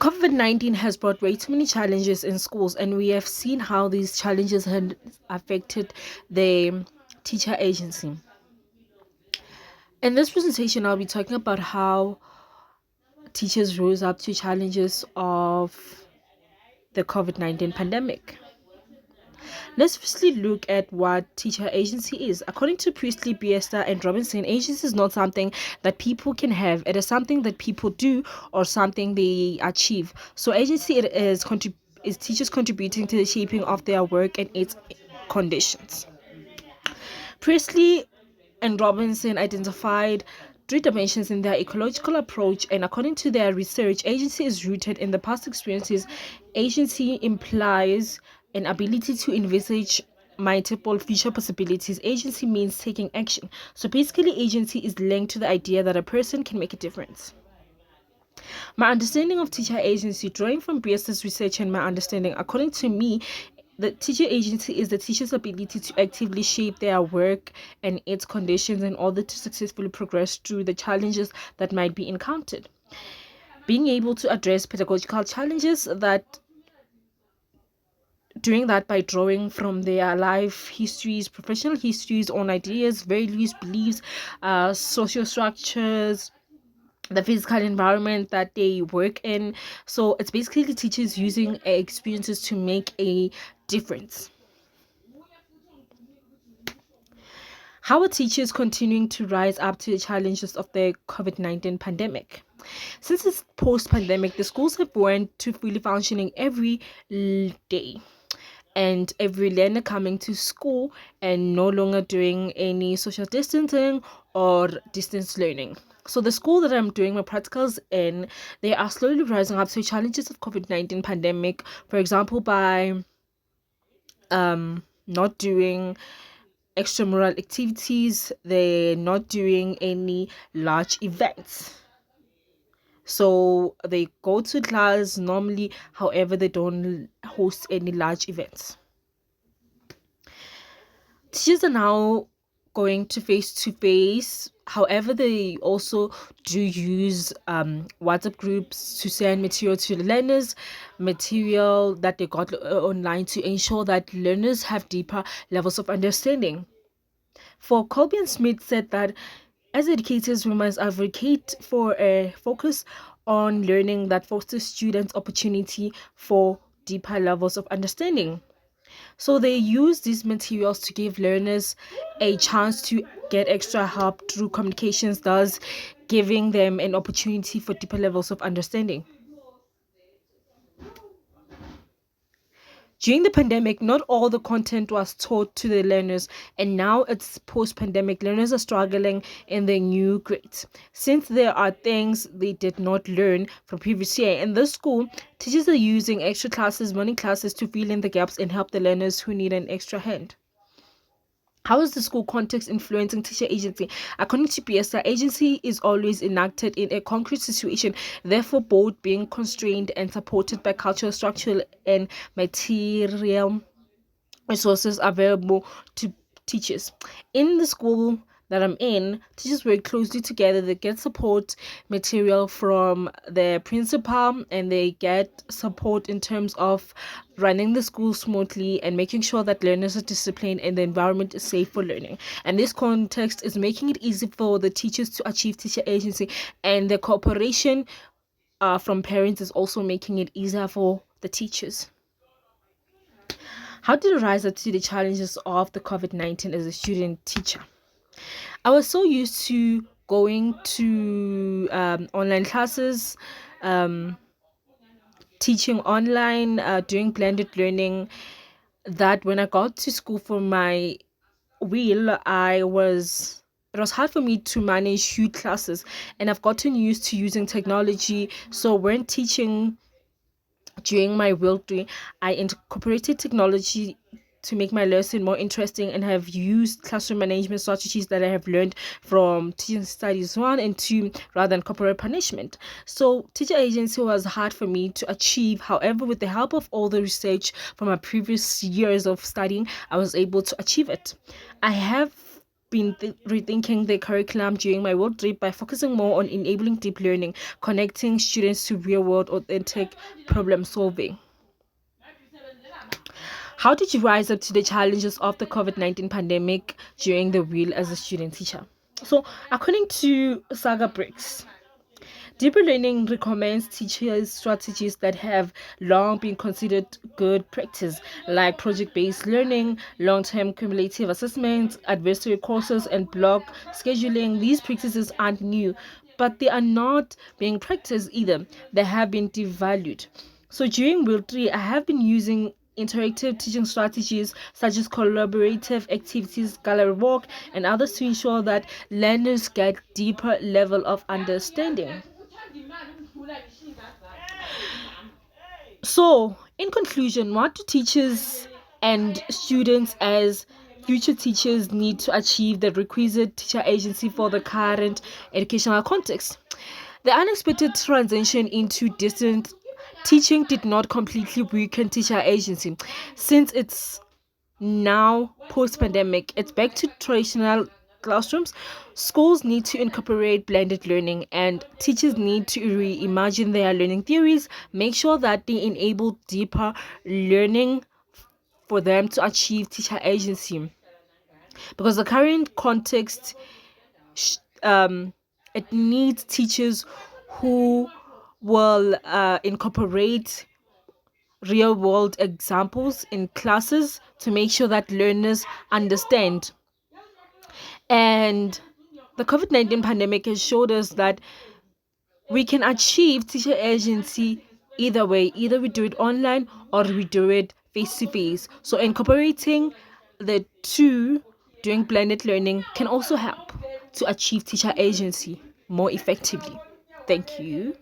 COVID-19 has brought way too many challenges in schools, and we have seen how these challenges had affected the teacher agency. In this presentation, I'll be talking about how teachers rose up to challenges of the COVID-19 pandemic. Let's firstly look at what teacher agency is. According to Priestley, Biesta, and Robinson, agency is not something that people can have. It is something that people do or something they achieve. So agency it is teachers contributing to the shaping of their work and its conditions. Priestley and Robinson identified three dimensions in their ecological approach, and according to their research, agency is rooted in the past experiences. Agency implies an ability to envisage multiple future possibilities. Agency means taking action. So basically, agency is linked to the idea that a person can make a difference. My understanding of teacher agency, drawing from Biesta's research and my understanding, according to me, the teacher agency is the teacher's ability to actively shape their work and its conditions in order to successfully progress through the challenges that might be encountered. Being able to address pedagogical challenges, that doing that by drawing from their life histories, professional histories, own ideas, values, beliefs, social structures, the physical environment that they work in. So it's basically teachers using experiences to make a difference. How are teachers continuing to rise up to the challenges of the COVID-19 pandemic? Since it's post-pandemic, the schools have went to fully functioning every day, and every learner coming to school and no longer doing any social distancing or distance learning. So the school that I'm doing my practicals in, they are slowly rising up to challenges of COVID-19 pandemic. For example, by not doing extramural activities, they're not doing any large events. So they go to class normally, however, they don't host any large events. Teachers are now going to face. However, they also do use WhatsApp groups to send material to the learners, material that they got online to ensure that learners have deeper levels of understanding. For Colby and Smith said that as educators, we must advocate for a focus on learning that fosters students' opportunity for deeper levels of understanding. So they use these materials to give learners a chance to get extra help through communications, thus giving them an opportunity for deeper levels of understanding. During the pandemic, not all the content was taught to the learners, and now it's post-pandemic. Learners are struggling in their new grades since there are things they did not learn from previous year. In this school, teachers are using extra classes, morning classes, to fill in the gaps and help the learners who need an extra hand. How is the school context influencing teacher agency? According to PSI, agency is always enacted in a concrete situation, therefore both being constrained and supported by cultural, structural, and material resources available to teachers. In the school that I'm in, teachers work closely together. They get support material from their principal, and they get support in terms of running the school smoothly and making sure that learners are disciplined and the environment is safe for learning. And this context is making it easy for the teachers to achieve teacher agency, and the cooperation from parents is also making it easier for the teachers. How did I rise up to the challenges of the COVID-19 as a student teacher? I was so used to going to online classes, um, teaching online, doing blended learning, that when I got to school for my wheel, it was hard for me to manage huge classes, and I've gotten used to using technology. So when teaching during my wheel day, I incorporated technology to make my lesson more interesting, and have used classroom management strategies that I have learned from teaching studies 1 and 2 rather than corporate punishment. So teacher agency was hard for me to achieve. However, with the help of all the research from my previous years of studying, I was able to achieve it. I have been rethinking the curriculum during my world trip by focusing more on enabling deep learning, connecting students to real world authentic problem solving. How did you rise up to the challenges of the COVID-19 pandemic during the wheel as a student teacher? So, according to Saga Bricks, deeper learning recommends teachers strategies that have long been considered good practice, like project-based learning, long-term cumulative assessments, adversary courses, and block scheduling. These practices aren't new, but they are not being practiced either. They have been devalued. So during Wheel 3, I have been using interactive teaching strategies such as collaborative activities, gallery walk, and others to ensure that learners get deeper level of understanding. So, in conclusion, what do teachers and students as future teachers need to achieve the requisite teacher agency for the current educational context? The unexpected transition into distant teaching did not completely weaken teacher agency, since it's now post-pandemic. It's back to traditional classrooms. Schools need to incorporate blended learning, and teachers need to reimagine their learning theories, make sure that they enable deeper learning for them to achieve teacher agency. Because the current context, it needs teachers who will incorporate real world examples in classes to make sure that learners understand. And the COVID-19 pandemic has showed us that we can achieve teacher agency either way. Either we do it online or we do it face to face. So incorporating the two during blended learning can also help to achieve teacher agency more effectively. Thank you.